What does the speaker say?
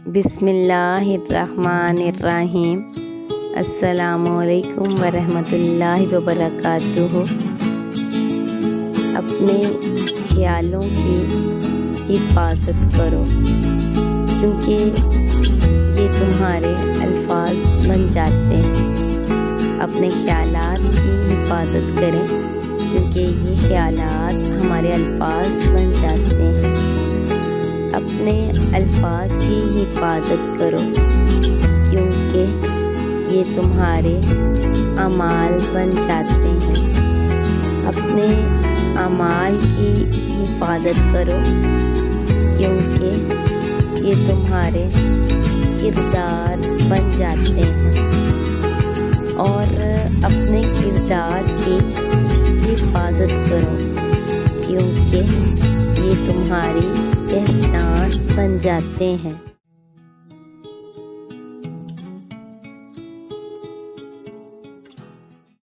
بسم اللہ الرحمن الرحیم۔ السلام علیکم ورحمۃ اللہ وبرکاتہ۔ اپنے خیالوں کی حفاظت کرو، کیونکہ یہ تمہارے الفاظ بن جاتے ہیں۔ اپنے خیالات کی حفاظت کریں، کیونکہ یہ خیالات ہمارے الفاظ بن جاتے ہیں۔ اپنے الفاظ کی حفاظت کرو، کیونکہ یہ تمہارے اعمال بن جاتے ہیں۔ اپنے اعمال کی حفاظت کرو، کیونکہ یہ تمہارے کردار بن جاتے ہیں۔ اور اپنے کردار کی حفاظت کرو، کیونکہ یہ تمہاری پہچان بن جاتے ہیں۔